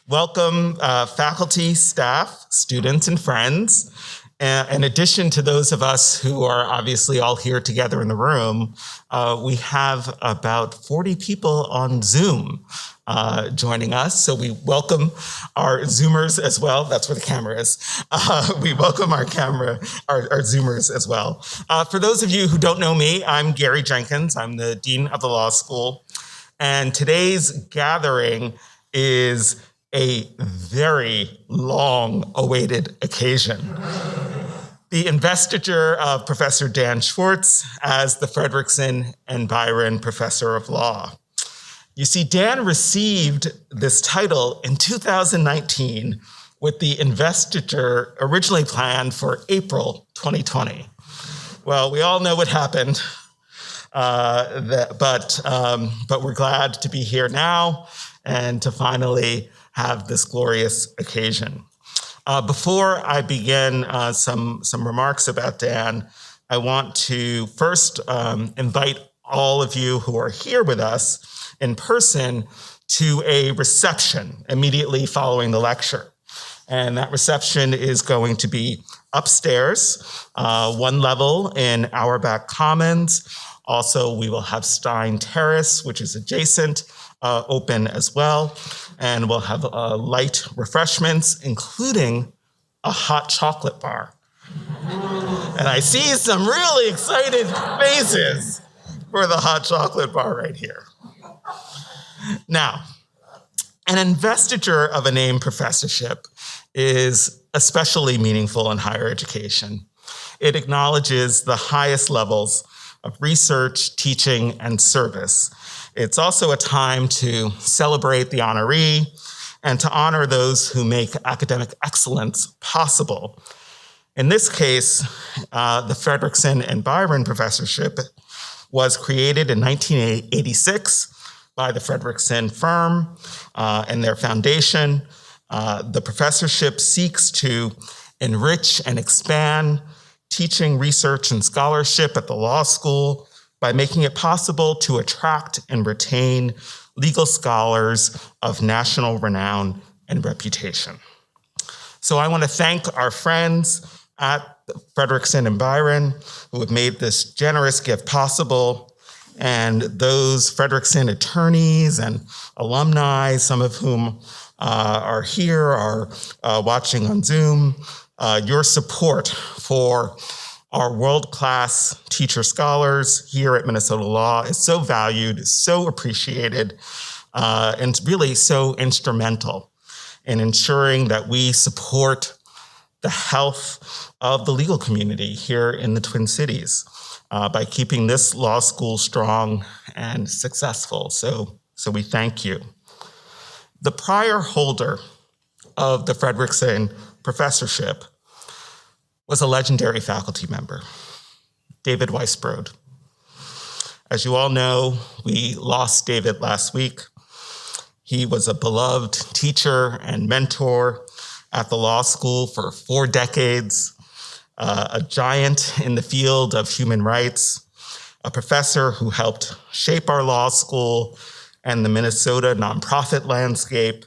Welcome, faculty, staff, students, and friends. In addition to those of us who are obviously all here together in the room, we have about 40 people on Zoom joining us. So we welcome our Zoomers as well. That's where the camera is. We welcome our Zoomers as well. For those of you who don't know me, I'm Gary Jenkins. I'm the Dean of the Law School. And today's gathering is a very long-awaited occasion. The investiture of Professor Dan Schwarcz as the Fredrikson and Byron Professor of Law. You see, Dan received this title in 2019 with the investiture originally planned for April 2020. Well, we all know what happened, but we're glad to be here now and to finally have this glorious occasion. Before I begin some remarks about Dan, I want to first invite all of you who are here with us in person to a reception immediately following the lecture. And that reception is going to be upstairs, one level in Auerbach Commons. Also, we will have Stein Terrace, which is adjacent, open as well. And we'll have light refreshments, including a hot chocolate bar. And I see some really excited faces for the hot chocolate bar right here. Now, an investiture of a named professorship is especially meaningful in higher education. It acknowledges the highest levels of research, teaching, and service. It's also a time to celebrate the honoree and to honor those who make academic excellence possible. In this case, the Fredrikson and Byron Professorship was created in 1986 by the Fredrikson firm and their foundation. The professorship seeks to enrich and expand teaching, research, and scholarship at the law school by making it possible to attract and retain legal scholars of national renown and reputation. So I want to thank our friends at Fredrikson and Byron who have made this generous gift possible, and those Fredrikson attorneys and alumni, some of whom are here, are watching on Zoom. Your support for our world-class teacher scholars here at Minnesota Law is so valued, so appreciated, and really so instrumental in ensuring that we support the health of the legal community here in the Twin Cities by keeping this law school strong and successful. So we thank you. The prior holder of the Fredrikson Professorship was a legendary faculty member, David Weisbrod. As you all know, we lost David last week. He was a beloved teacher and mentor at the law school for 4 decades, a giant in the field of human rights, a professor who helped shape our law school and the Minnesota nonprofit landscape,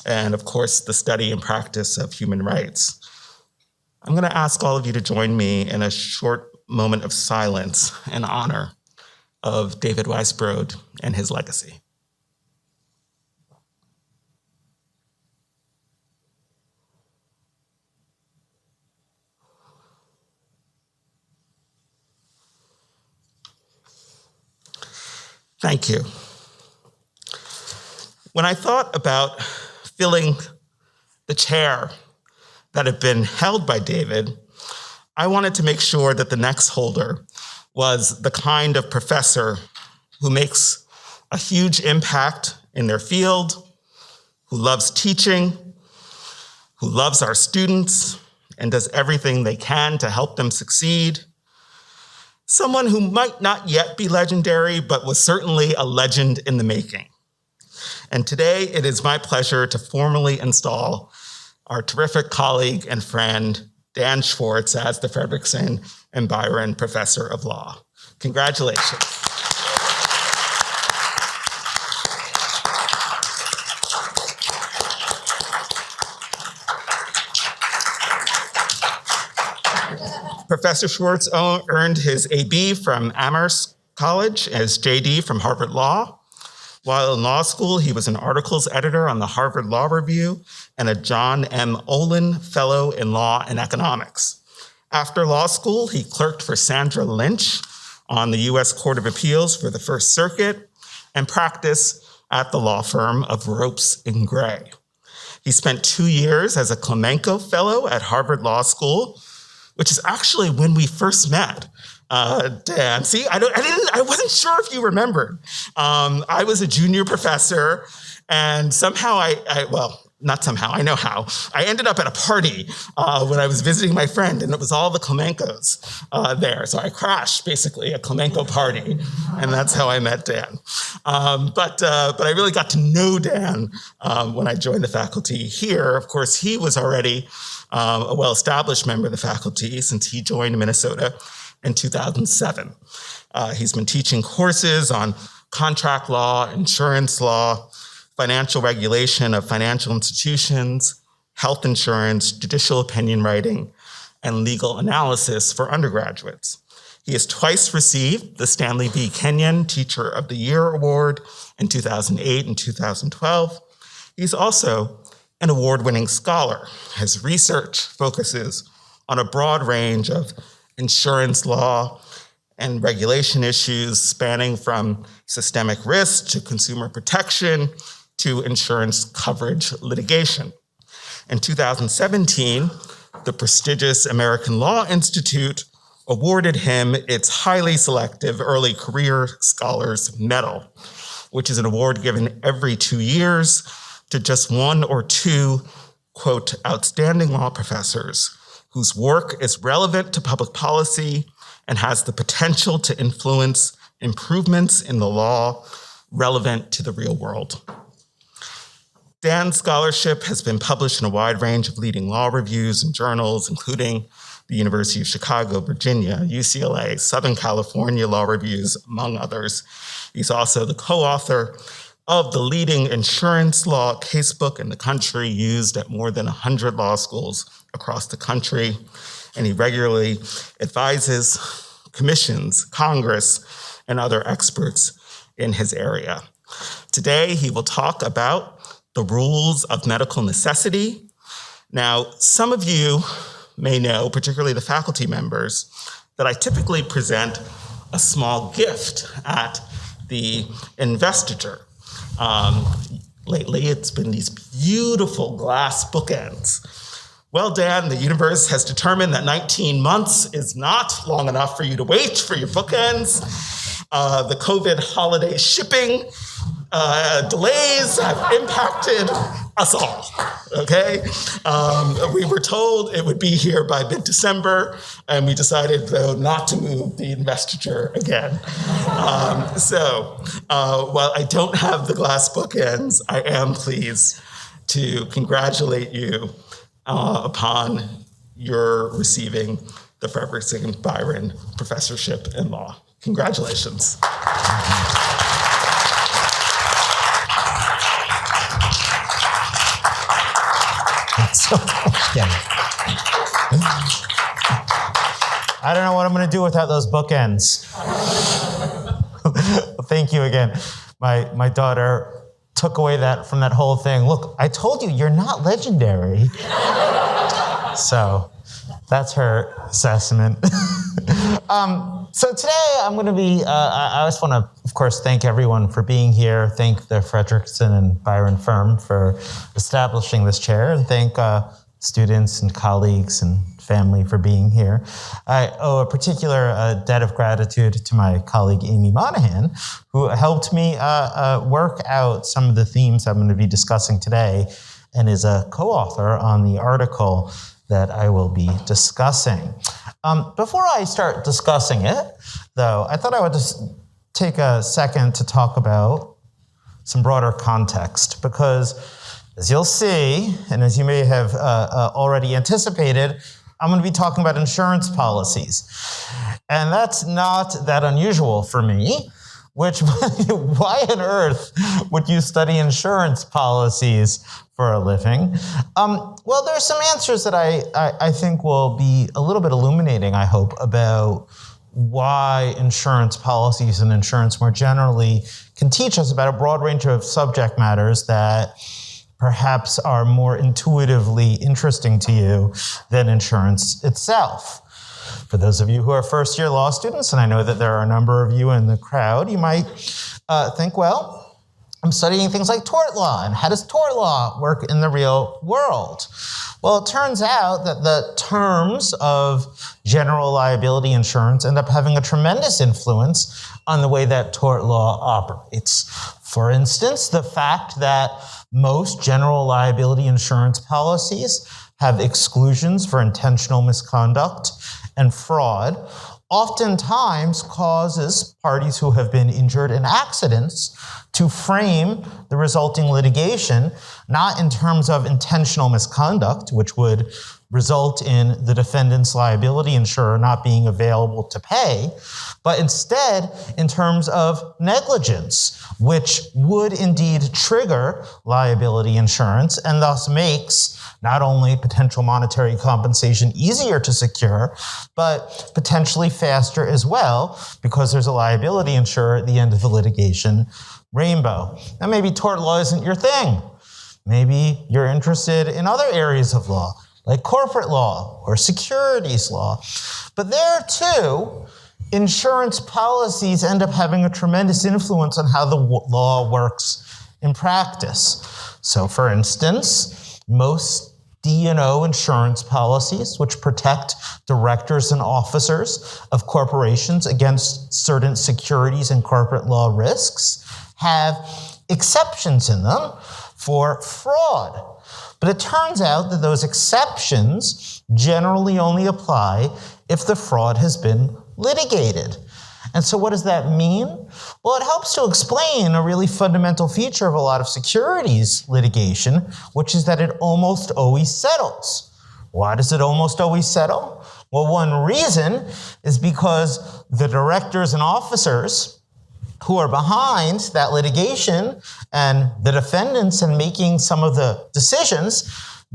and of course, the study and practice of human rights. I'm going to ask all of you to join me in a short moment of silence in honor of David Weisbrod and his legacy. Thank you. When I thought about filling the chair that had been held by David, I wanted to make sure that the next holder was the kind of professor who makes a huge impact in their field, who loves teaching, who loves our students, and does everything they can to help them succeed. Someone who might not yet be legendary, but was certainly a legend in the making. And today, it is my pleasure to formally install our terrific colleague and friend, Dan Schwarcz, as the Fredrikson and Byron Professor of Law. Congratulations. Professor Schwarcz earned his AB from Amherst College, his JD from Harvard Law. While in law school, he was an articles editor on the Harvard Law Review and a John M. Olin Fellow in Law and Economics. After law school, he clerked for Sandra Lynch on the U.S. Court of Appeals for the First Circuit and practiced at the law firm of Ropes and Gray. He spent 2 years as a Klemenko Fellow at Harvard Law School, which is actually when we first met. Dan, see, I wasn't sure if you remembered. I was a junior professor, and somehow I know how. I ended up at a party when I was visiting my friend, and it was all the Klemenkos there. So I crashed, basically, a Klemenko party, and that's how I met Dan. But I really got to know Dan when I joined the faculty here. Of course, he was already a well-established member of the faculty since he joined Minnesota in 2007. He's been teaching courses on contract law, insurance law, financial regulation of financial institutions, health insurance, judicial opinion writing, and legal analysis for undergraduates. He has twice received the Stanley B. Kenyon Teacher of the Year Award in 2008 and 2012. He's also an award-winning scholar. His research focuses on a broad range of insurance law and regulation issues spanning from systemic risk to consumer protection to insurance coverage litigation. In 2017, the prestigious American Law Institute awarded him its highly selective Early Career Scholars Medal, which is an award given every 2 years to just one or two, quote, outstanding law professors whose work is relevant to public policy and has the potential to influence improvements in the law relevant to the real world. Dan's scholarship has been published in a wide range of leading law reviews and journals, including the University of Chicago, Virginia, UCLA, Southern California Law Reviews, among others. He's also the co-author of the leading insurance law casebook in the country, used at more than 100 law schools across the country. And he regularly advises commissions, Congress, and other experts in his area. Today, he will talk about the rules of medical necessity. Now, some of you may know, particularly the faculty members, that I typically present a small gift at the investiture. Lately, it's been these beautiful glass bookends. Well, Dan, the universe has determined that 19 months is not long enough for you to wait for your bookends. The COVID holiday shipping delays have impacted us all, okay? We were told it would be here by mid-December, and we decided, though, not to move the investiture again. While I don't have the glass bookends, I am pleased to congratulate you upon your receiving the Fredrikson Byron Professorship in Law. Congratulations. I don't know what I'm going to do without those bookends. Thank you again. My daughter took away that from that whole thing. Look, I told you, you're not legendary. So that's her assessment. So today I'm going to be, I just want to, of course, thank everyone for being here. Thank the Fredrikson and Byron firm for establishing this chair, and thank students and colleagues and family for being here. I owe a particular debt of gratitude to my colleague Amy Monahan, who helped me work out some of the themes I'm going to be discussing today, and is a co-author on the article that I will be discussing. Before I start discussing it, though, I thought I would just take a second to talk about some broader context, because as you'll see, and as you may have already anticipated, I'm going to be talking about insurance policies. And that's not that unusual for me. which, why on earth would you study insurance policies for a living? Well, there's some answers that I think will be a little bit illuminating, I hope, about why insurance policies and insurance more generally can teach us about a broad range of subject matters that perhaps are more intuitively interesting to you than insurance itself. For those of you who are first-year law students, and I know that there are a number of you in the crowd, you might think, well, I'm studying things like tort law, and how does tort law work in the real world? Well, it turns out that the terms of general liability insurance end up having a tremendous influence on the way that tort law operates. For instance, the fact that most general liability insurance policies have exclusions for intentional misconduct and fraud oftentimes causes parties who have been injured in accidents to frame the resulting litigation not in terms of intentional misconduct, which would result in the defendant's liability insurer not being available to pay, but instead in terms of negligence, which would indeed trigger liability insurance and thus makes not only potential monetary compensation easier to secure, but potentially faster as well, because there's a liability insurer at the end of the litigation rainbow. Now, maybe tort law isn't your thing. Maybe you're interested in other areas of law, like corporate law or securities law. But there, too, insurance policies end up having a tremendous influence on how the law works in practice. So, for instance, most D&O insurance policies, which protect directors and officers of corporations against certain securities and corporate law risks, have exceptions in them for fraud. But it turns out that those exceptions generally only apply if the fraud has been litigated. And so what does that mean? Well, it helps to explain a really fundamental feature of a lot of securities litigation, which is that it almost always settles. Why does it almost always settle? Well, one reason is because the directors and officers who are behind that litigation and the defendants in making some of the decisions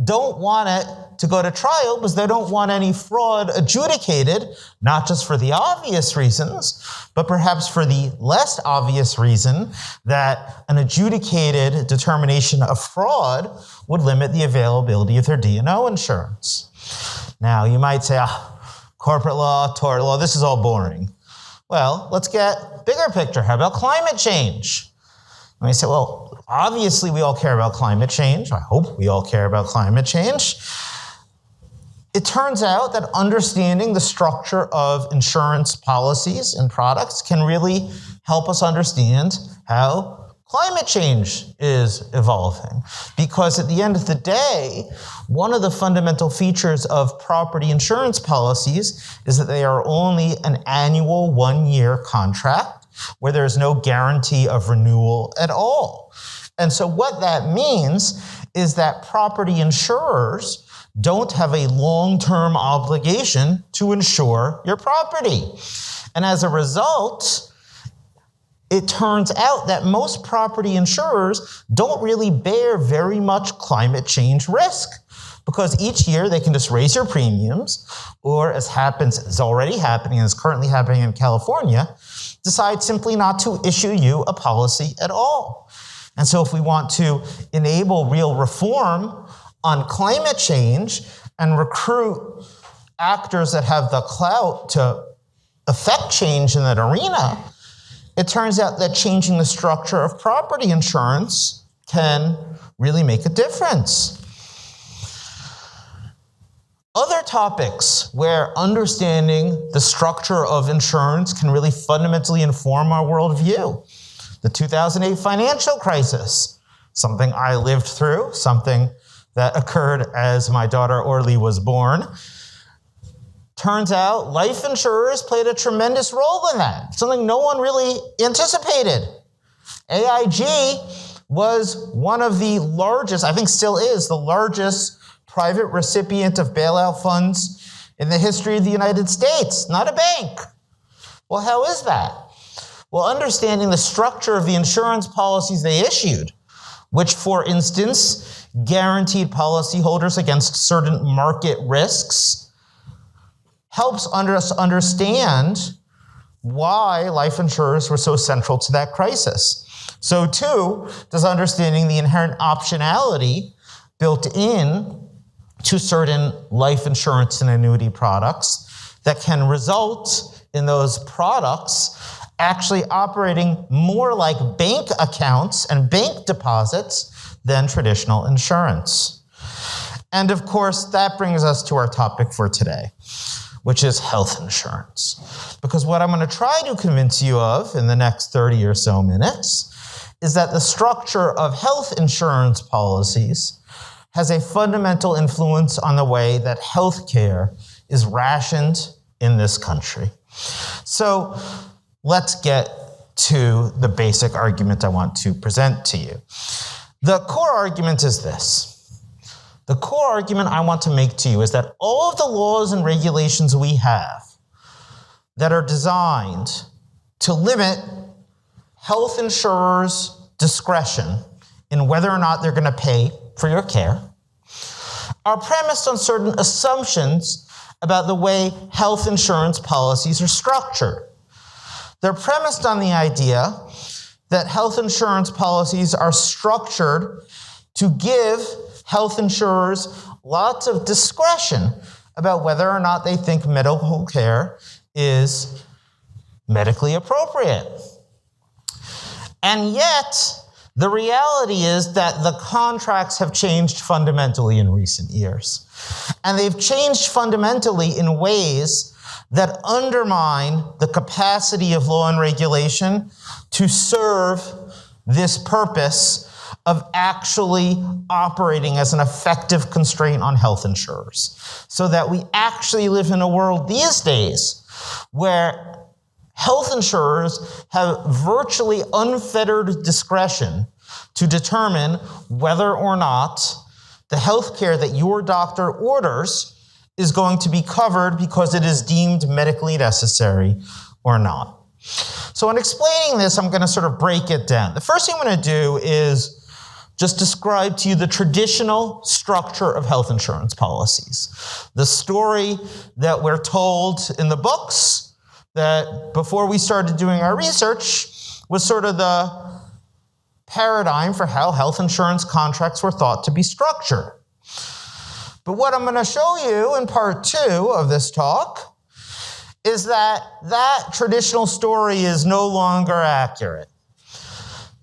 don't want it to go to trial because they don't want any fraud adjudicated, not just for the obvious reasons, but perhaps for the less obvious reason that an adjudicated determination of fraud would limit the availability of their D&O insurance. Now, you might say, corporate law, tort law, this is all boring. Well, let's get bigger picture. How about climate change? And I say, well, obviously we all care about climate change. I hope we all care about climate change. It turns out that understanding the structure of insurance policies and products can really help us understand how climate change is evolving. Because at the end of the day, one of the fundamental features of property insurance policies is that they are only an annual one-year contract where there's no guarantee of renewal at all. And so what that means is that property insurers don't have a long-term obligation to insure your property. And as a result, it turns out that most property insurers don't really bear very much climate change risk because each year they can just raise your premiums or, as is already happening and is currently happening in California, decide simply not to issue you a policy at all. And so if we want to enable real reform on climate change and recruit actors that have the clout to affect change in that arena, it turns out that changing the structure of property insurance can really make a difference. Other topics where understanding the structure of insurance can really fundamentally inform our worldview. The 2008 financial crisis, something I lived through, something that occurred as my daughter Orly was born. Turns out life insurers played a tremendous role in that, something no one really anticipated. AIG was one of the largest, I think still is, the largest private recipient of bailout funds in the history of the United States, not a bank. Well, how is that? Well, understanding the structure of the insurance policies they issued, which, for instance, guaranteed policyholders against certain market risks, helps us understand why life insurers were so central to that crisis. So too does understanding the inherent optionality built in to certain life insurance and annuity products that can result in those products actually operating more like bank accounts and bank deposits than traditional insurance. And of course, that brings us to our topic for today, which is health insurance. Because what I'm going to try to convince you of in the next 30 or so minutes is that the structure of health insurance policies has a fundamental influence on the way that healthcare is rationed in this country. So let's get to the basic argument I want to present to you. The core argument is this. The core argument I want to make to you is that all of the laws and regulations we have that are designed to limit health insurers' discretion in whether or not they're going to pay for your care are premised on certain assumptions about the way health insurance policies are structured. They're premised on the idea that health insurance policies are structured to give health insurers lots of discretion about whether or not they think medical care is medically appropriate. And yet, the reality is that the contracts have changed fundamentally in recent years. And they've changed fundamentally in ways that undermine the capacity of law and regulation to serve this purpose of actually operating as an effective constraint on health insurers. So that we actually live in a world these days where health insurers have virtually unfettered discretion to determine whether or not the health care that your doctor orders is going to be covered because it is deemed medically necessary or not. So in explaining this, I'm going to sort of break it down. The first thing I'm going to do is just describe to you the traditional structure of health insurance policies. The story that we're told in the books that before we started doing our research was sort of the paradigm for how health insurance contracts were thought to be structured. But what I'm going to show you in part 2 of this talk is that that traditional story is no longer accurate.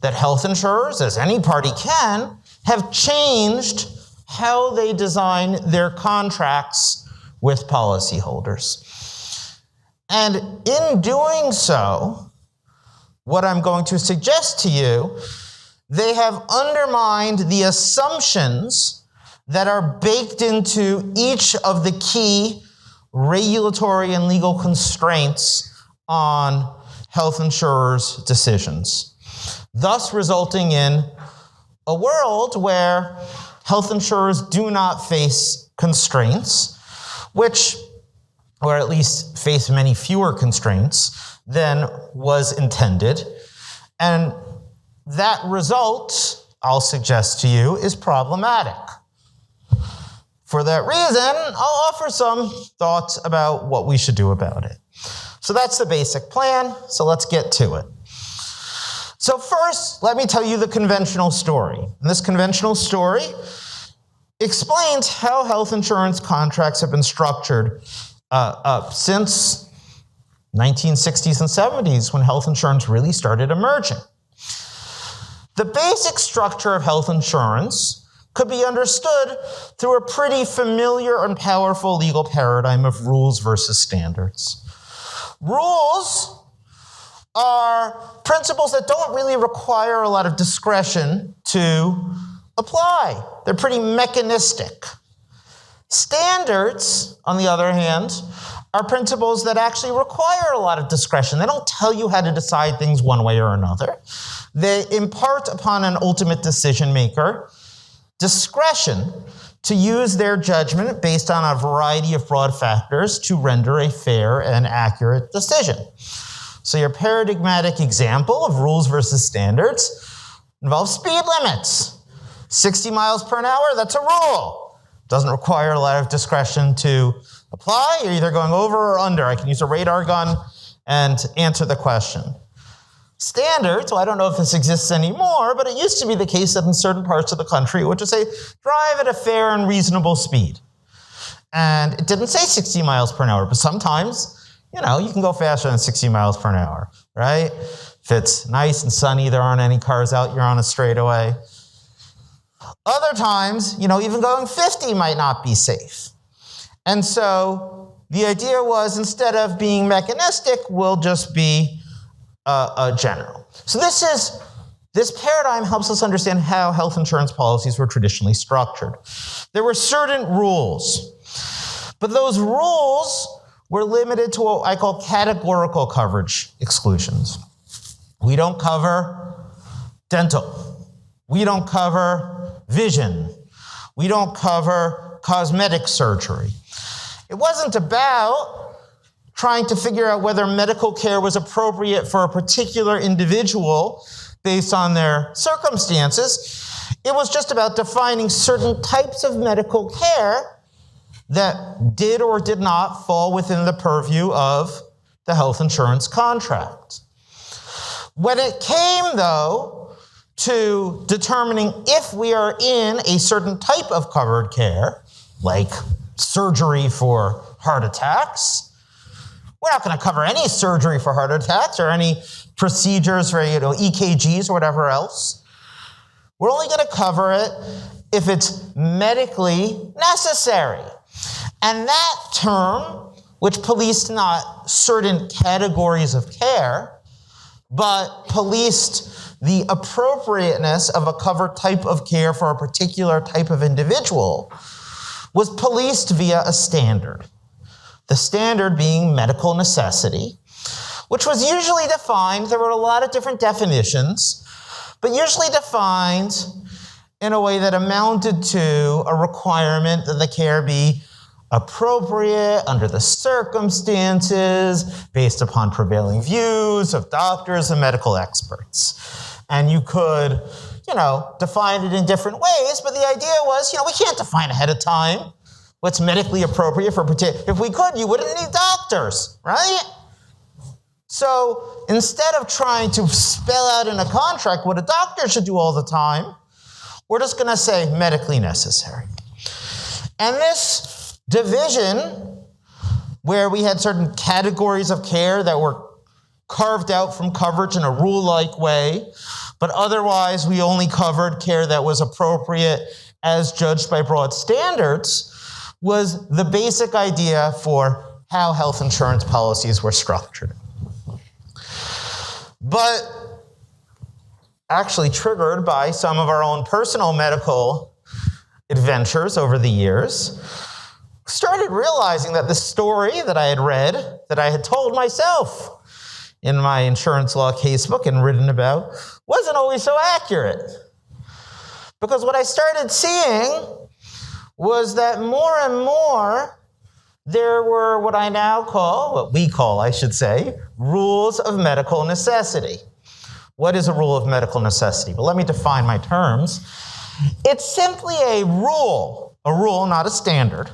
That health insurers, as any party can, have changed how they design their contracts with policyholders. And in doing so, what I'm going to suggest to you, they have undermined the assumptions that are baked into each of the key regulatory and legal constraints on health insurers' decisions, thus resulting in a world where health insurers do not face constraints, or at least face many fewer constraints than was intended. And that result, I'll suggest to you, is problematic. For that reason, I'll offer some thoughts about what we should do about it. So that's the basic plan, so let's get to it. So first, let me tell you the conventional story. And this conventional story explains how health insurance contracts have been structured since 1960s and 70s, when health insurance really started emerging. The basic structure of health insurance could be understood through a pretty familiar and powerful legal paradigm of rules versus standards. Rules are principles that don't really require a lot of discretion to apply. They're pretty mechanistic. Standards, on the other hand, are principles that actually require a lot of discretion. They don't tell you how to decide things one way or another. They impart upon an ultimate decision maker discretion to use their judgment based on a variety of broad factors to render a fair and accurate decision. So your paradigmatic example of rules versus standards involves speed limits. 60 miles per hour, that's a rule. Doesn't require a lot of discretion to apply. You're either going over or under. I can use a radar gun and answer the question. Standards, well, I don't know if this exists anymore, but it used to be the case that in certain parts of the country, it would just say, drive at a fair and reasonable speed. And it didn't say 60 miles per hour, but sometimes, you can go faster than 60 miles per hour, right? If it's nice and sunny, there aren't any cars out, you're on a straightaway. Other times, even going 50 might not be safe. And so the idea was, instead of being mechanistic, we'll just be a general. So this paradigm helps us understand how health insurance policies were traditionally structured. There were certain rules, but those rules were limited to what I call categorical coverage exclusions. We don't cover dental. We don't cover vision. We don't cover cosmetic surgery. It wasn't about trying to figure out whether medical care was appropriate for a particular individual based on their circumstances. It was just about defining certain types of medical care that did or did not fall within the purview of the health insurance contract. When it came, though, to determining if we are in a certain type of covered care, like surgery for heart attacks, we're not going to cover any surgery for heart attacks or any procedures for EKGs or whatever else. We're only going to cover it if it's medically necessary. And that term, which policed not certain categories of care, but policed the appropriateness of a covered type of care for a particular type of individual, was policed via a standard. The standard being medical necessity, which was usually defined, there were a lot of different definitions, but usually defined in a way that amounted to a requirement that the care be appropriate under the circumstances, based upon prevailing views of doctors and medical experts. And you could, define it in different ways, but the idea was, we can't define ahead of time what's medically appropriate for particular. If we could, you wouldn't need doctors, right? So instead of trying to spell out in a contract what a doctor should do all the time, we're just going to say medically necessary. And this division, where we had certain categories of care that were carved out from coverage in a rule-like way, but otherwise we only covered care that was appropriate as judged by broad standards, was the basic idea for how health insurance policies were structured. But actually triggered by some of our own personal medical adventures over the years, started realizing that the story that I had read, that I had told myself in my insurance law casebook and written about, wasn't always so accurate. Because what I started seeing was that more and more there were what we call, I should say, rules of medical necessity. What is a rule of medical necessity? Well, let me define my terms. It's simply a rule, not a standard,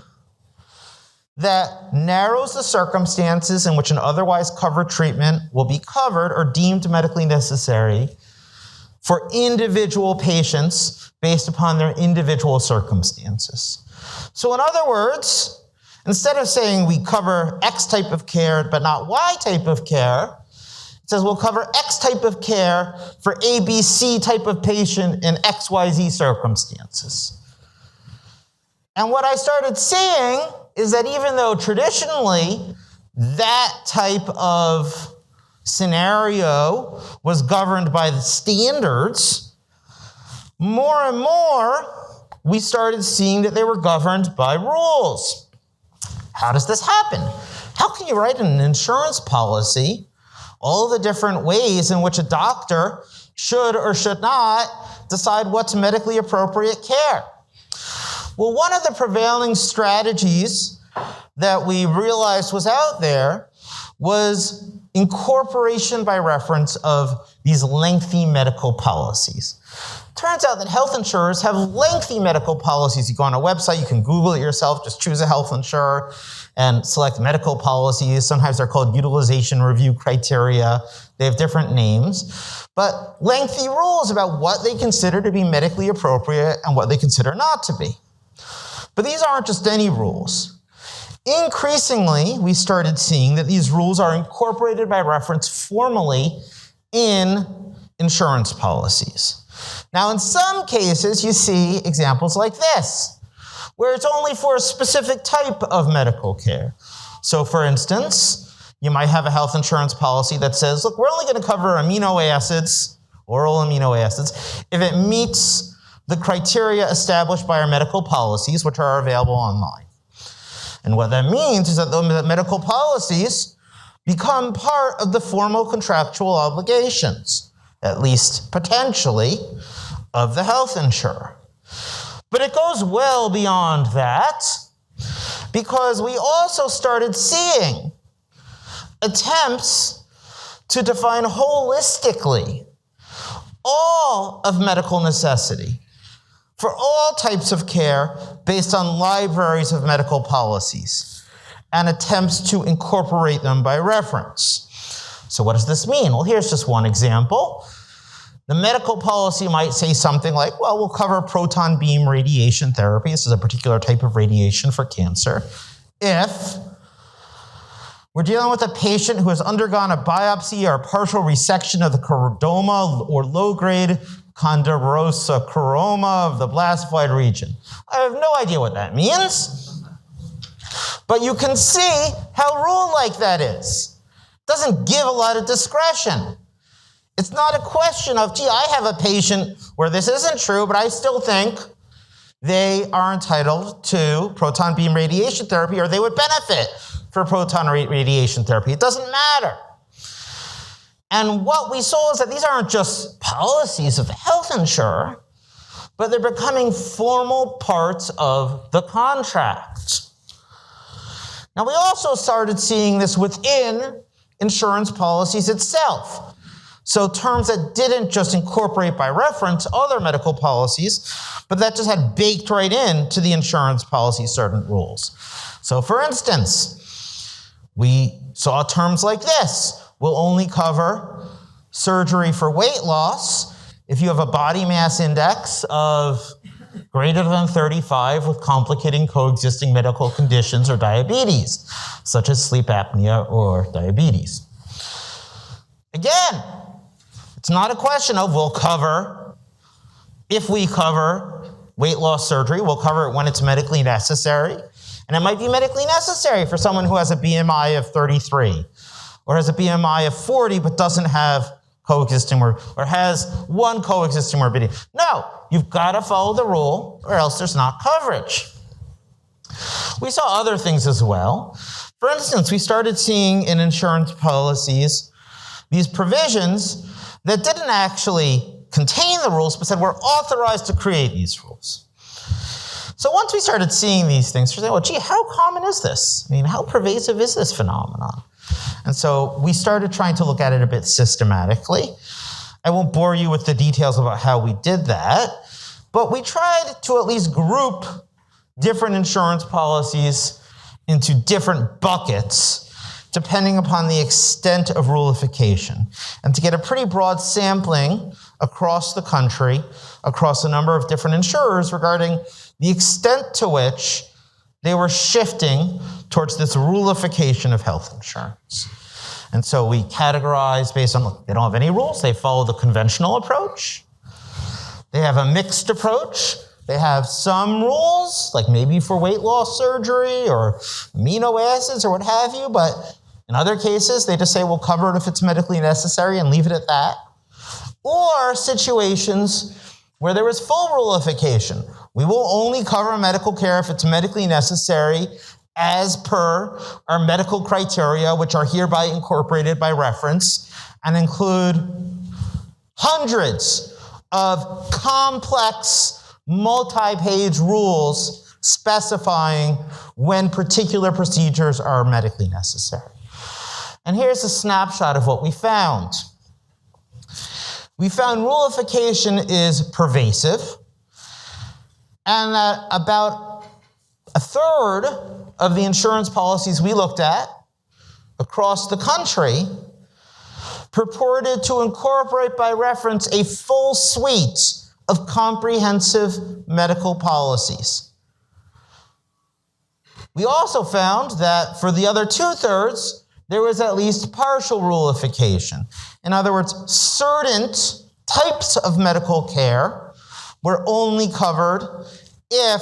that narrows the circumstances in which an otherwise covered treatment will be covered or deemed medically necessary for individual patients based upon their individual circumstances. So in other words, instead of saying we cover X type of care but not Y type of care, it says we'll cover X type of care for ABC type of patient in XYZ circumstances. And what I started seeing is that even though traditionally that type of scenario was governed by the standards, more and more we started seeing that they were governed by rules. How does this happen? How can you write an insurance policy all the different ways in which a doctor should or should not decide what's medically appropriate care? Well, one of the prevailing strategies that we realized was out there was incorporation by reference of these lengthy medical policies. Turns out that health insurers have lengthy medical policies. You go on a website, you can Google it yourself, just choose a health insurer and select medical policies. Sometimes they're called utilization review criteria. They have different names, but lengthy rules about what they consider to be medically appropriate and what they consider not to be. But these aren't just any rules. Increasingly, we started seeing that these rules are incorporated by reference formally in insurance policies. Now, in some cases, you see examples like this, where it's only for a specific type of medical care. So, for instance, you might have a health insurance policy that says, look, we're only going to cover amino acids, oral amino acids, if it meets the criteria established by our medical policies, which are available online. And what that means is that the medical policies become part of the formal contractual obligations, at least potentially, of the health insurer. But it goes well beyond that, because we also started seeing attempts to define holistically all of medical necessity for all types of care based on libraries of medical policies and attempts to incorporate them by reference. So what does this mean? Well, here's just one example. The medical policy might say something like, well, we'll cover proton beam radiation therapy. This is a particular type of radiation for cancer. If we're dealing with a patient who has undergone a biopsy or partial resection of the chordoma or low-grade Ponderosa choroma of the blastophyte region. I have no idea what that means, but you can see how a rule like that is. It doesn't give a lot of discretion. It's not a question of, gee, I have a patient where this isn't true, but I still think they are entitled to proton beam radiation therapy, or they would benefit for proton radiation therapy. It doesn't matter. And what we saw is that these aren't just policies of the health insurer, but they're becoming formal parts of the contract. Now, we also started seeing this within insurance policies itself. So terms that didn't just incorporate by reference other medical policies, but that just had baked right into the insurance policy certain rules. So for instance, we saw terms like this. Will only cover surgery for weight loss if you have a body mass index of greater than 35 with complicating coexisting medical conditions or diabetes, such as sleep apnea or diabetes. Again, it's not a question of we'll cover, if we cover weight loss surgery, we'll cover it when it's medically necessary. And it might be medically necessary for someone who has a BMI of 33. Or has a BMI of 40 but doesn't have coexisting or has one coexisting morbidity. No, you've got to follow the rule or else there's not coverage. We saw other things as well. For instance, we started seeing in insurance policies these provisions that didn't actually contain the rules but said we're authorized to create these rules. So once we started seeing these things, we're saying, well, gee, how common is this? I mean, how pervasive is this phenomenon? And so we started trying to look at it a bit systematically. I won't bore you with the details about how we did that, but we tried to at least group different insurance policies into different buckets depending upon the extent of rulification, and to get a pretty broad sampling across the country, across a number of different insurers regarding the extent to which they were shifting towards this rulification of health insurance. And so we categorize based on, look, they don't have any rules, they follow the conventional approach. They have a mixed approach. They have some rules, like maybe for weight loss surgery or amino acids or what have you, but in other cases, they just say we'll cover it if it's medically necessary and leave it at that. Or situations where there is full rulification. We will only cover medical care if it's medically necessary as per our medical criteria, which are hereby incorporated by reference and include hundreds of complex multi-page rules specifying when particular procedures are medically necessary. And here's a snapshot of what we found. We found ruleification is pervasive, and that about a third of the insurance policies we looked at across the country purported to incorporate by reference a full suite of comprehensive medical policies. We also found that for the other 2/3, there was at least partial ruleification. In other words, certain types of medical care were only covered if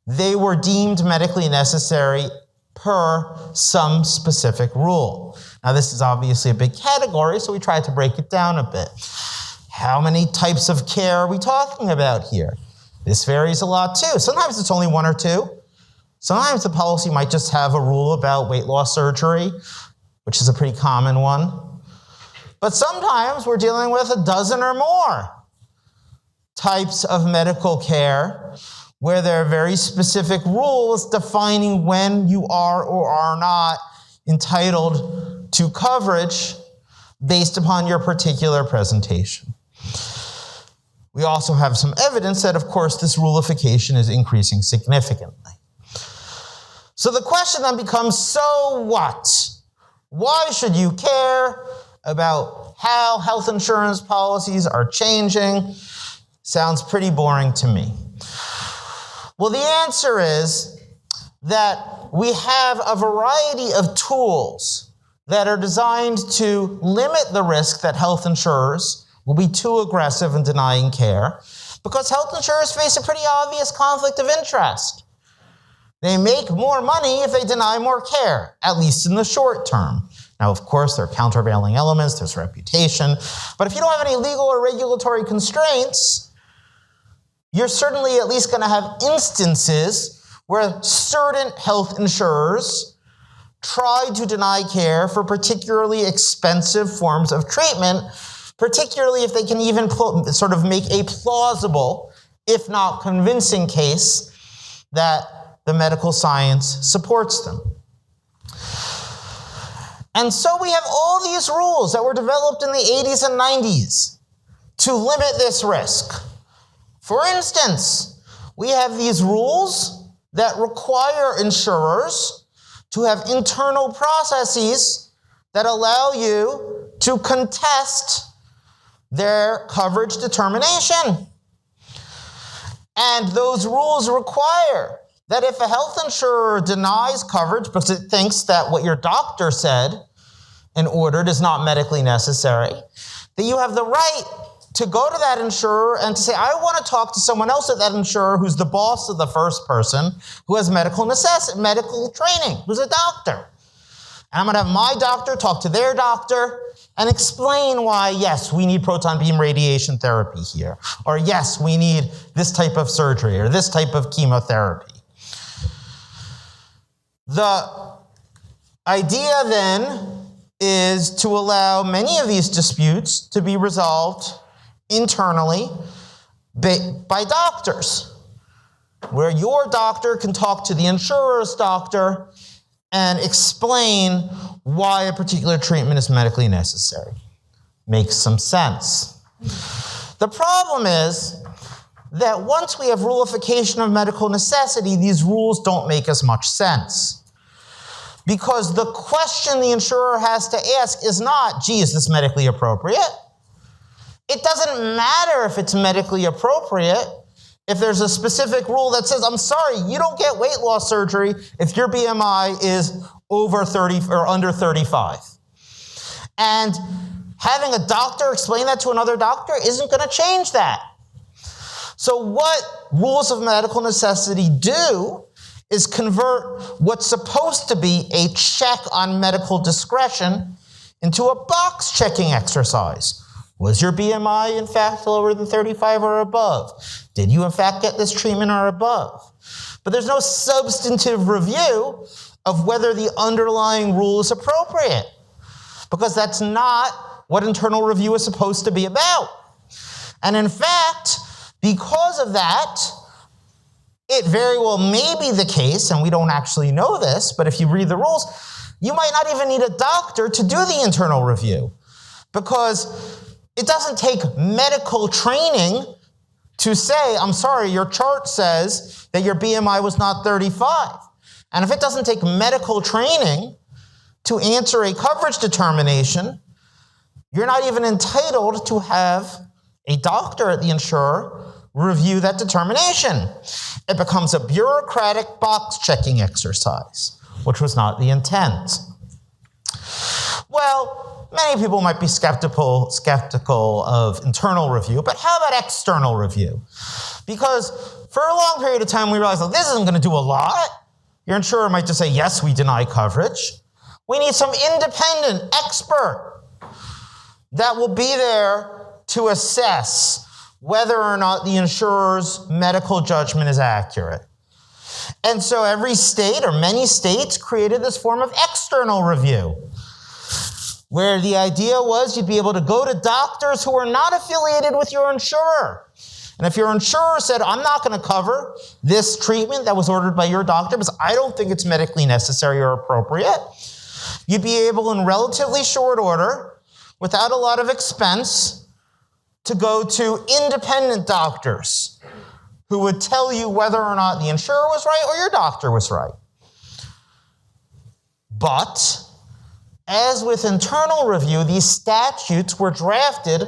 they were deemed medically necessary per some specific rule. Now, this is obviously a big category, so we tried to break it down a bit. How many types of care are we talking about here? This varies a lot too. Sometimes it's only 1 or 2. Sometimes the policy might just have a rule about weight loss surgery, which is a pretty common one. But sometimes we're dealing with a dozen or more types of medical care where there are very specific rules defining when you are or are not entitled to coverage based upon your particular presentation. We also have some evidence that, of course, this ruleification is increasing significantly. So the question then becomes, so what? Why should you care about how health insurance policies are changing? Sounds pretty boring to me. Well, the answer is that we have a variety of tools that are designed to limit the risk that health insurers will be too aggressive in denying care, because health insurers face a pretty obvious conflict of interest. They make more money if they deny more care, at least in the short term. Now, of course, there are countervailing elements, there's reputation, but if you don't have any legal or regulatory constraints, you're certainly at least going to have instances where certain health insurers try to deny care for particularly expensive forms of treatment, particularly if they can even sort of make a plausible, if not convincing case that the medical science supports them. And so we have all these rules that were developed in the 80s and 90s to limit this risk. For instance, we have these rules that require insurers to have internal processes that allow you to contest their coverage determination. And those rules require that if a health insurer denies coverage because it thinks that what your doctor said and ordered is not medically necessary, that you have the right to go to that insurer and to say, I want to talk to someone else at that insurer who's the boss of the first person, who has medical training, who's a doctor. And I'm going to have my doctor talk to their doctor and explain why, yes, we need proton beam radiation therapy here, or yes, we need this type of surgery or this type of chemotherapy. The idea then is to allow many of these disputes to be resolved internally by doctors, where your doctor can talk to the insurer's doctor and explain why a particular treatment is medically necessary. Makes some sense. The problem is that once we have ruleification of medical necessity, these rules don't make as much sense. Because the question the insurer has to ask is not, gee, is this medically appropriate? It doesn't matter if it's medically appropriate if there's a specific rule that says, I'm sorry, you don't get weight loss surgery if your BMI is over 30 or under 35. And having a doctor explain that to another doctor isn't going to change that. So what rules of medical necessity do is convert what's supposed to be a check on medical discretion into a box-checking exercise. Was your BMI, in fact, lower than 35 or above? Did you, in fact, get this treatment or above? But there's no substantive review of whether the underlying rule is appropriate, because that's not what internal review is supposed to be about. And in fact, because of that, it very well may be the case, and we don't actually know this, but if you read the rules, You might not even need a doctor to do the internal review, because it doesn't take medical training to say, I'm sorry, your chart says that your BMI was not 35. And if it doesn't take medical training to answer a coverage determination, you're not even entitled to have a doctor at the insurer review that determination. It becomes a bureaucratic box-checking exercise, which was not the intent. Well, many people might be skeptical of internal review, but how about external review? Because for a long period of time, we realized, oh, this isn't going to do a lot. Your insurer might just say, yes, we deny coverage. We need some independent expert that will be there to assess whether or not the insurer's medical judgment is accurate. And so every state, or many states, created this form of external review, where the idea was you'd be able to go to doctors who are not affiliated with your insurer. And if your insurer said, I'm not going to cover this treatment that was ordered by your doctor because I don't think it's medically necessary or appropriate, you'd be able in relatively short order, without a lot of expense, to go to independent doctors who would tell you whether or not the insurer was right or your doctor was right. But, as with internal review, these statutes were drafted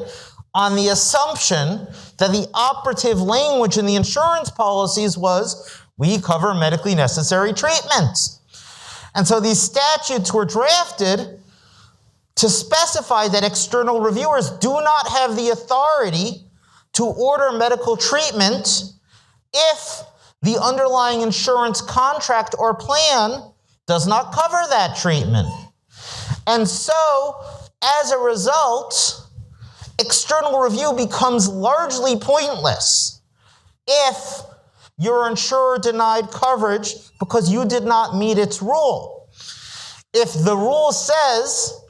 on the assumption that the operative language in the insurance policies was, we cover medically necessary treatments. And so these statutes were drafted to specify that external reviewers do not have the authority to order medical treatment if the underlying insurance contract or plan does not cover that treatment. And so, as a result, external review becomes largely pointless if your insurer denied coverage because you did not meet its rule. If the rule says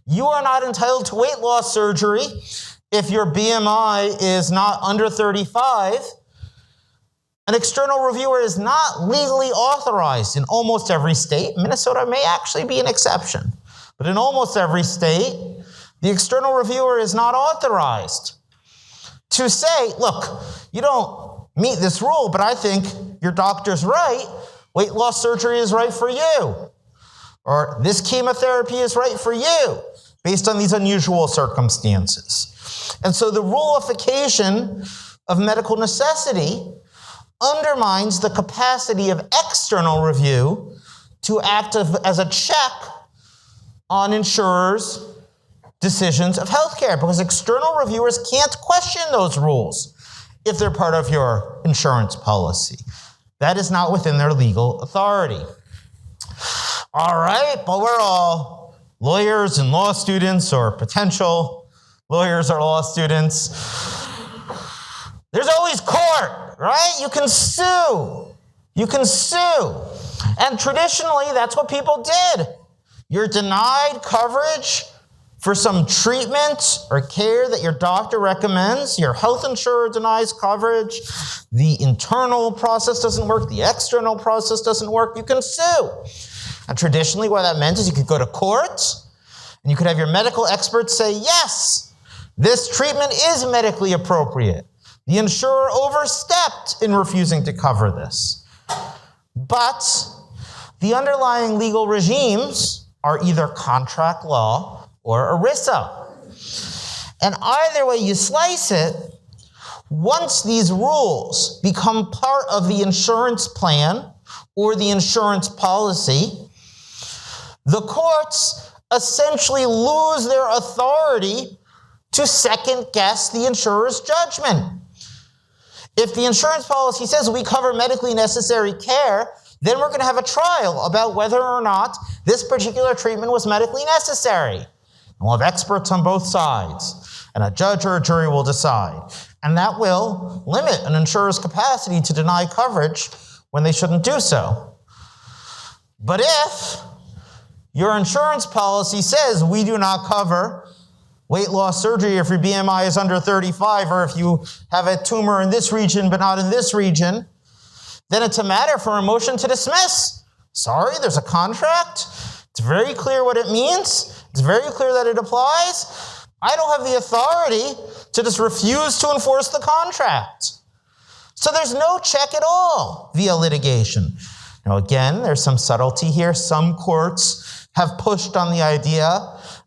you are not entitled to weight loss surgery if your BMI is not under 35, an external reviewer is not legally authorized in almost every state. Minnesota may actually be an exception. But in almost every state, the external reviewer is not authorized to say, look, you don't meet this rule, but I think your doctor's right. Weight loss surgery is right for you. Or this chemotherapy is right for you, based on these unusual circumstances. And so the ruleification of medical necessity undermines the capacity of external review to act as a check on insurers' decisions of healthcare, because external reviewers can't question those rules if they're part of your insurance policy. That is not within their legal authority. All right, but we're all lawyers and law students, or potential lawyers or law students. There's always court, right? You can sue. You can sue. And traditionally, that's what people did. You're denied coverage for some treatment or care that your doctor recommends. Your health insurer denies coverage. The internal process doesn't work. The external process doesn't work. You can sue. And traditionally, what that meant is you could go to court and you could have your medical experts say, yes, this treatment is medically appropriate. The insurer overstepped in refusing to cover this. But the underlying legal regimes are either contract law or ERISA. And either way you slice it, once these rules become part of the insurance plan or the insurance policy, the courts essentially lose their authority to second guess the insurer's judgment. If the insurance policy says we cover medically necessary care, then we're going to have a trial about whether or not this particular treatment was medically necessary. And we'll have experts on both sides, and a judge or a jury will decide. And that will limit an insurer's capacity to deny coverage when they shouldn't do so. But if your insurance policy says we do not cover weight loss surgery if your BMI is under 35, or if you have a tumor in this region but not in this region, then it's a matter for a motion to dismiss. Sorry, there's a contract. It's very clear what it means. It's very clear that it applies. I don't have the authority to just refuse to enforce the contract. So there's no check at all via litigation. Now again, there's some subtlety here. Some courts have pushed on the idea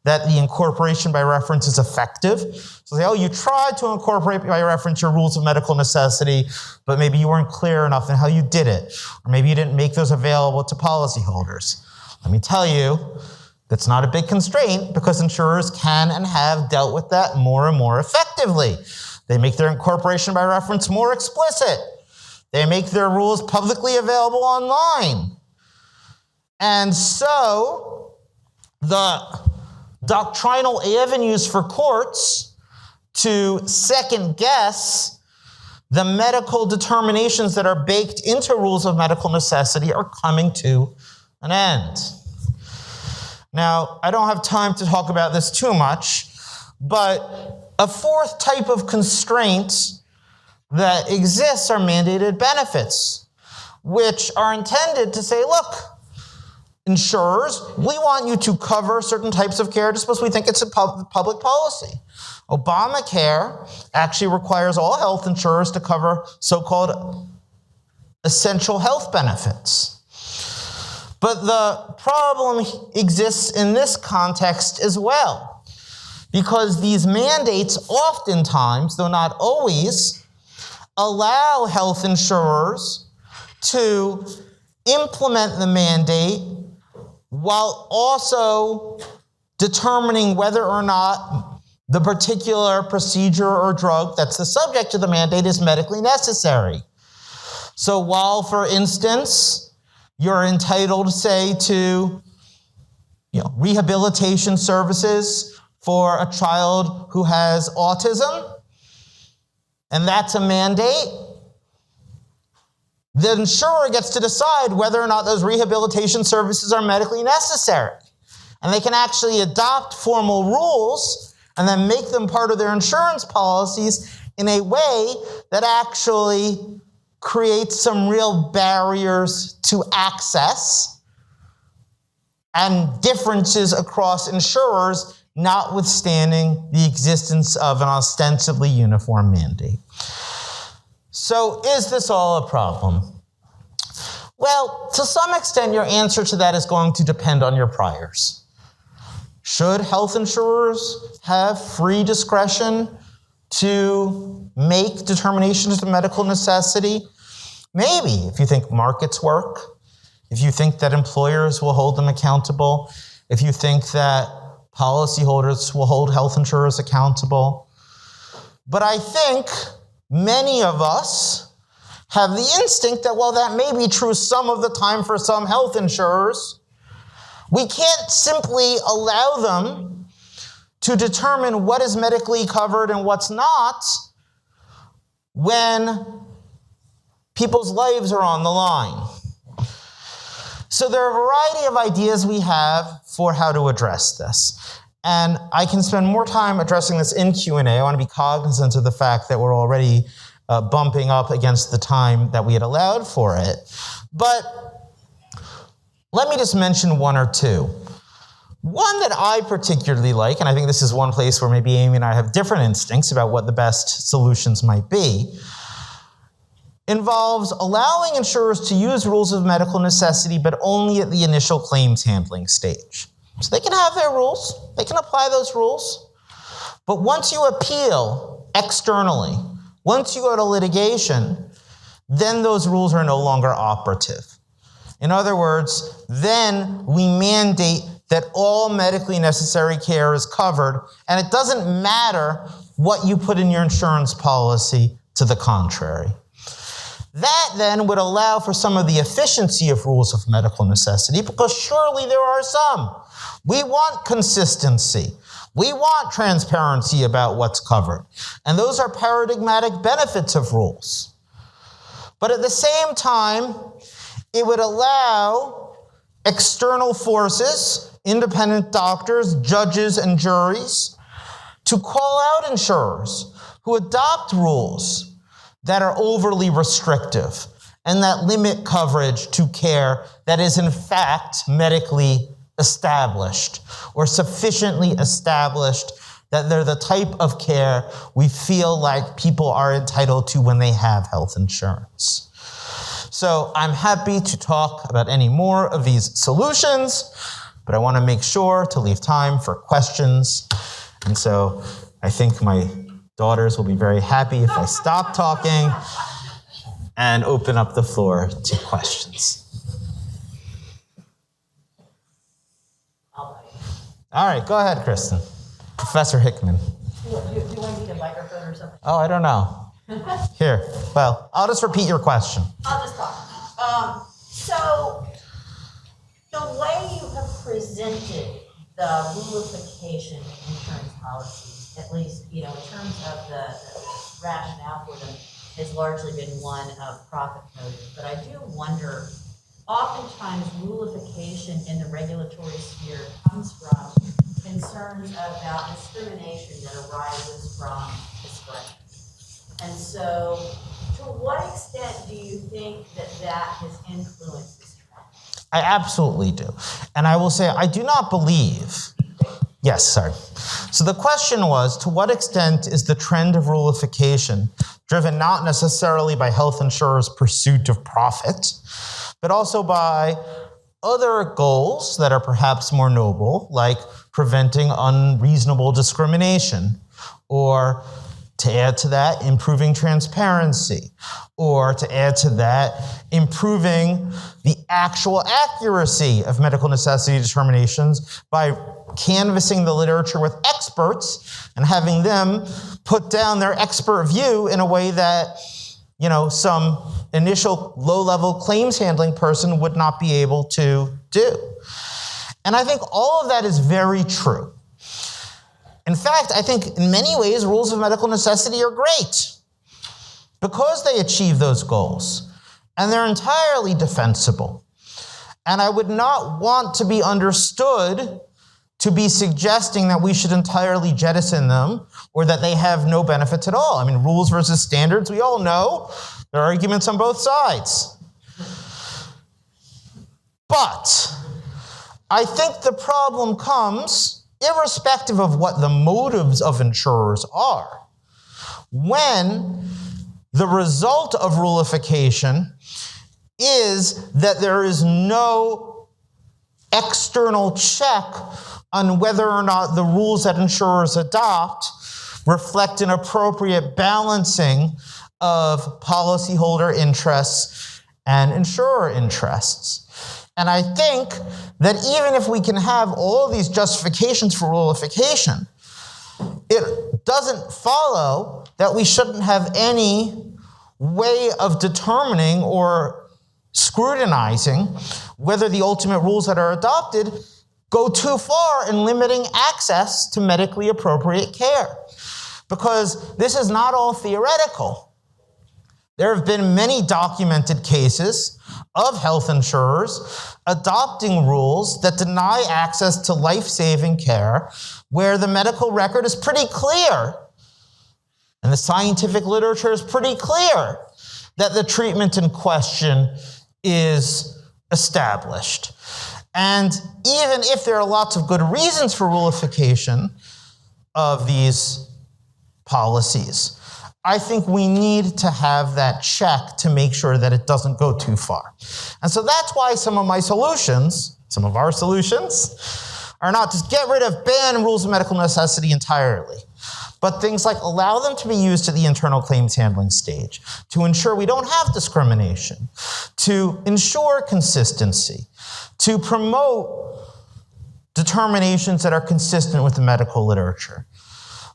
that the incorporation by reference is effective. So they say, oh, you tried to incorporate by reference your rules of medical necessity, but maybe you weren't clear enough in how you did it. Or maybe you didn't make those available to policyholders. Let me tell you, that's not a big constraint because insurers can and have dealt with that more and more effectively. They make their incorporation by reference more explicit. They make their rules publicly available online. And so the doctrinal avenues for courts to second guess the medical determinations that are baked into rules of medical necessity are coming to an end. Now, I don't have time to talk about this too much, but a fourth type of constraint that exists are mandated benefits, which are intended to say, look, insurers, we want you to cover certain types of care just because we think it's a public policy. Obamacare actually requires all health insurers to cover so-called essential health benefits. But the problem exists in this context as well, because these mandates oftentimes, though not always, allow health insurers to implement the mandate while also determining whether or not the particular procedure or drug that's the subject of the mandate is medically necessary. So while, for instance, you're entitled, say, to rehabilitation services for a child who has autism, and that's a mandate, the insurer gets to decide whether or not those rehabilitation services are medically necessary. And they can actually adopt formal rules and then make them part of their insurance policies in a way that actually creates some real barriers to access and differences across insurers, notwithstanding the existence of an ostensibly uniform mandate. So is this all a problem? Well, to some extent, your answer to that is going to depend on your priors. Should health insurers have free discretion to make determinations of medical necessity? Maybe, if you think markets work, if you think that employers will hold them accountable, if you think that policyholders will hold health insurers accountable. But I think many of us have the instinct that while that may be true some of the time for some health insurers, we can't simply allow them to determine what is medically covered and what's not when people's lives are on the line. So there are a variety of ideas we have for how to address this. And I can spend more time addressing this in Q&A. I want to be cognizant of the fact that we're already bumping up against the time that we had allowed for it. But let me just mention one or two. One that I particularly like, and I think this is one place where maybe Amy and I have different instincts about what the best solutions might be, involves allowing insurers to use rules of medical necessity, but only at the initial claims handling stage. So they can have their rules, they can apply those rules, but once you appeal externally, once you go to litigation, then those rules are no longer operative. In other words, then we mandate that all medically necessary care is covered, and it doesn't matter what you put in your insurance policy to the contrary. That then would allow for some of the efficiency of rules of medical necessity, because surely there are some. We want consistency. We want transparency about what's covered. And those are paradigmatic benefits of rules. But at the same time, it would allow external forces, independent doctors, judges, and juries, to call out insurers who adopt rules that are overly restrictive and that limit coverage to care that is in fact medically established or sufficiently established that they're the type of care we feel like people are entitled to when they have health insurance. So I'm happy to talk about any more of these solutions, but I want to make sure to leave time for questions. And so I think my daughters will be very happy if I stop talking and open up the floor to questions. All right, go ahead, Kristen. Professor Hickman. Do you want to get a microphone or something? Oh, I don't know. Here, well, I'll just repeat your question. I'll just talk. So, the way you have presented the rulification of insurance policies, at least, in terms of the rationale for them, has largely been one of profit motive. But I do wonder, oftentimes rulification in the regulatory sphere comes from concerns about discrimination that arises from discretion. And so, to what extent do you think that has influenced this trend? I absolutely do. And I will say, I do not believe. Yes, sorry. So the question was, to what extent is the trend of rulification driven not necessarily by health insurers' pursuit of profit, but also by other goals that are perhaps more noble, like preventing unreasonable discrimination, or to add to that, improving transparency, or to add to that, improving the actual accuracy of medical necessity determinations by canvassing the literature with experts and having them put down their expert view in a way that, some initial low-level claims handling person would not be able to do. And I think all of that is very true. In fact, I think in many ways, rules of medical necessity are great because they achieve those goals, and they're entirely defensible. And I would not want to be understood to be suggesting that we should entirely jettison them or that they have no benefits at all. I mean, rules versus standards, we all know there are arguments on both sides. But I think the problem comes, irrespective of what the motives of insurers are, when the result of rulification is that there is no external check on whether or not the rules that insurers adopt reflect an appropriate balancing of policyholder interests and insurer interests. And I think that even if we can have all of these justifications for rulification, it doesn't follow that we shouldn't have any way of determining or scrutinizing whether the ultimate rules that are adopted go too far in limiting access to medically appropriate care. Because this is not all theoretical. There have been many documented cases of health insurers adopting rules that deny access to life-saving care where the medical record is pretty clear and the scientific literature is pretty clear that the treatment in question is established. And even if there are lots of good reasons for rulification of these policies, I think we need to have that check to make sure that it doesn't go too far. And so that's why some of our solutions, are not just get rid of, ban rules of medical necessity entirely, but things like allow them to be used at the internal claims handling stage to ensure we don't have discrimination, to ensure consistency, to promote determinations that are consistent with the medical literature,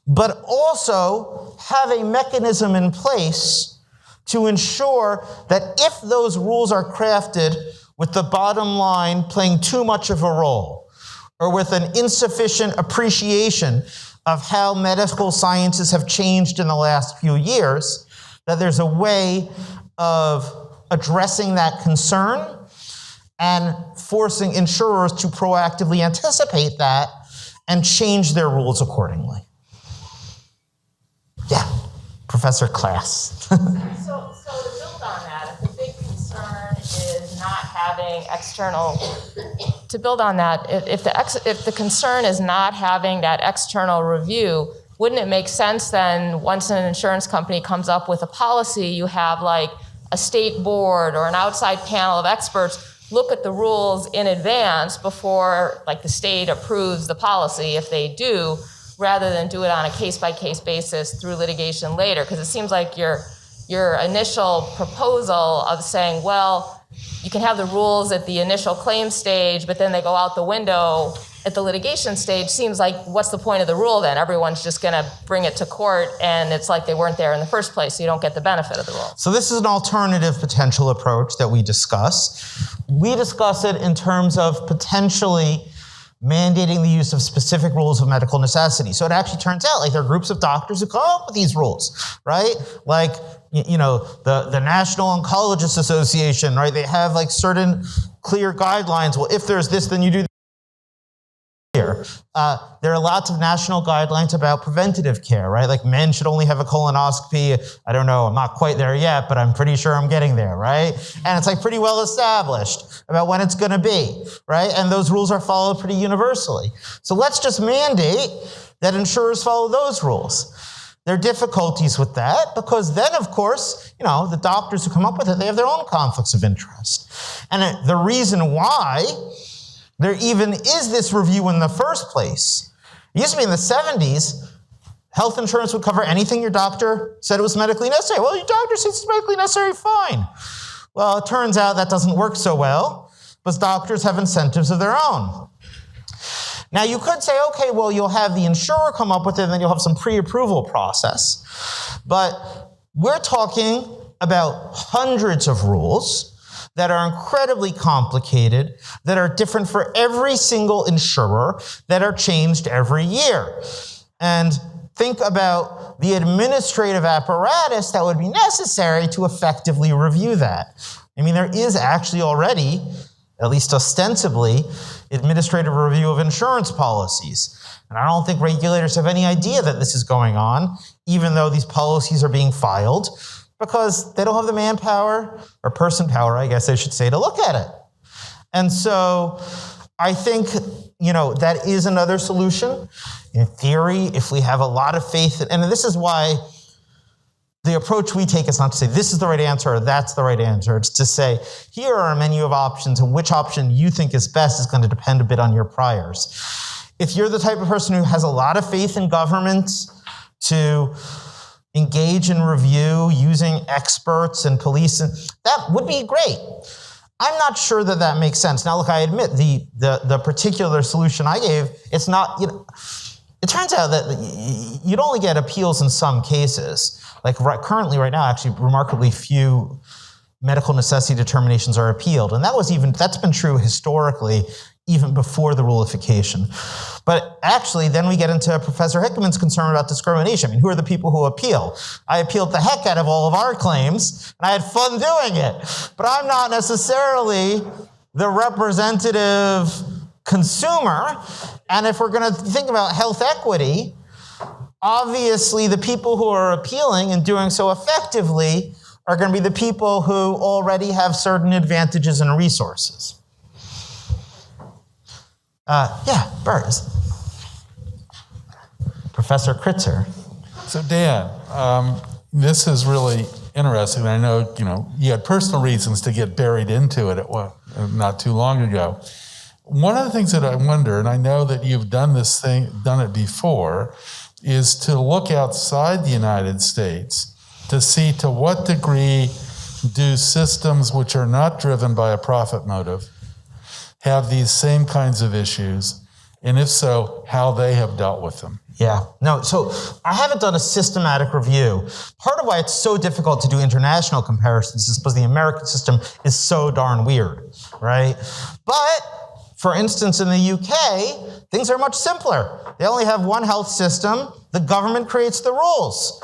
but also have a mechanism in place to ensure that if those rules are crafted with the bottom line playing too much of a role, or with an insufficient appreciation of how medical sciences have changed in the last few years, that there's a way of addressing that concern and forcing insurers to proactively anticipate that and change their rules accordingly. Yeah, Professor Klass. So to build on that, if the big concern is not having external to build on that, if the concern is not having that external review, wouldn't it make sense then, once an insurance company comes up with a policy, you have like a state board or an outside panel of experts look at the rules in advance before like the state approves the policy, if they do, rather than do it on a case-by-case basis through litigation later? Because it seems like your initial proposal of saying, well, you can have the rules at the initial claim stage, but then they go out the window at the litigation stage, seems like, what's the point of the rule then? Everyone's just going to bring it to court, and it's like they weren't there in the first place, so you don't get the benefit of the rule. So this is an alternative potential approach that we discuss. We discuss it in terms of potentially mandating the use of specific rules of medical necessity. So it actually turns out like there are groups of doctors who come up with these rules, right? Like, you know, the National Oncologists Association, right? They have like certain clear guidelines. Well, if there's this, then you do this. Here. There are lots of national guidelines about preventative care, right? Like men should only have a colonoscopy. I don't know, I'm not quite there yet, but I'm pretty sure I'm getting there, right? And it's like pretty well established about when it's gonna be, right? And those rules are followed pretty universally. So let's just mandate that insurers follow those rules. There are difficulties with that because then, of course, you know, the doctors who come up with it, they have their own conflicts of interest. And the reason why there even is this review in the first place. It used to be in the 70s, health insurance would cover anything your doctor said it was medically necessary. Well, your doctor says it's medically necessary, fine. Well, it turns out that doesn't work so well because doctors have incentives of their own. Now, you could say, okay, well, you'll have the insurer come up with it, and then you'll have some pre-approval process. But we're talking about hundreds of rules that are incredibly complicated, that are different for every single insurer, that are changed every year. And think about the administrative apparatus that would be necessary to effectively review that. I mean, there is actually already, at least ostensibly, administrative review of insurance policies. And I don't think regulators have any idea that this is going on, even though these policies are being filed, because they don't have the manpower, or person power, I guess I should say, to look at it. And so I think, you know, that is another solution. In theory, if we have a lot of faith, and this is why the approach we take is not to say this is the right answer or that's the right answer. It's to say, here are a menu of options, and which option you think is best is going to depend a bit on your priors. If you're the type of person who has a lot of faith in government to engage in review using experts and police, and that would be great. I'm not sure that that makes sense. Now, look, I admit the particular solution I gave, it's not, you know, it turns out that you'd only get appeals in some cases. Like currently, right now, actually, remarkably few medical necessity determinations are appealed. And that's been true historically, even before the rulification. But actually, then we get into Professor Hickman's concern about discrimination. I mean, who are the people who appeal? I appealed the heck out of all of our claims, and I had fun doing it. But I'm not necessarily the representative consumer. And if we're going to think about health equity, obviously the people who are appealing and doing so effectively are going to be the people who already have certain advantages and resources. Bert. Professor Kritzer. So Dan, this is really interesting. I know, you had personal reasons to get buried into it not too long ago. One of the things that I wonder, and I know that you've done it before, is to look outside the United States to see to what degree do systems which are not driven by a profit motive have these same kinds of issues, and if so, how they have dealt with them. Yeah, no, so I haven't done a systematic review. Part of why it's so difficult to do international comparisons is because the American system is so darn weird, right? But, for instance, in the UK, things are much simpler. They only have one health system. The government creates the rules.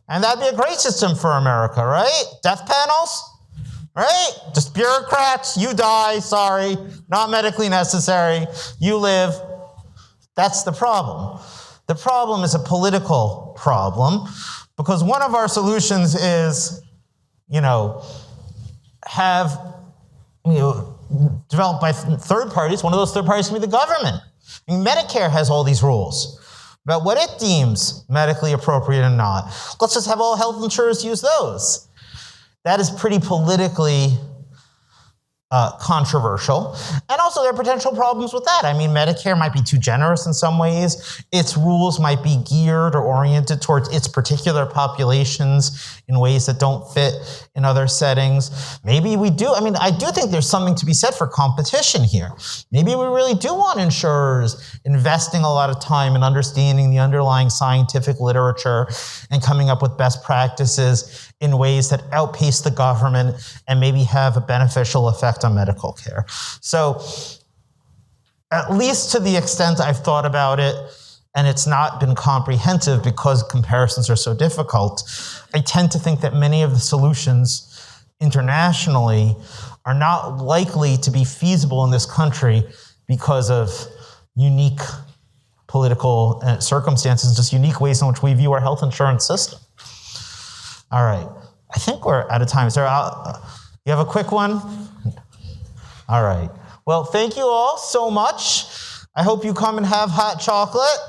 And that'd be a great system for America, right? Death panels? Right? Just bureaucrats, you die, sorry, not medically necessary, you live. That's the problem. The problem is a political problem because one of our solutions is, developed by third parties. One of those third parties can be the government. I mean, Medicare has all these rules about what it deems medically appropriate and not. Let's just have all health insurers use those. That is pretty politically controversial. And also there are potential problems with that. I mean, Medicare might be too generous in some ways. Its rules might be geared or oriented towards its particular populations in ways that don't fit in other settings. Maybe we do. I mean, I do think there's something to be said for competition here. Maybe we really do want insurers investing a lot of time in understanding the underlying scientific literature and coming up with best practices in ways that outpace the government and maybe have a beneficial effect on medical care. So at least to the extent I've thought about it, and it's not been comprehensive because comparisons are so difficult, I tend to think that many of the solutions internationally are not likely to be feasible in this country because of unique political circumstances, just unique ways in which we view our health insurance system. All right, I think we're out of time. Is there, you have a quick one? All right. Well, thank you all so much. I hope you come and have hot chocolate.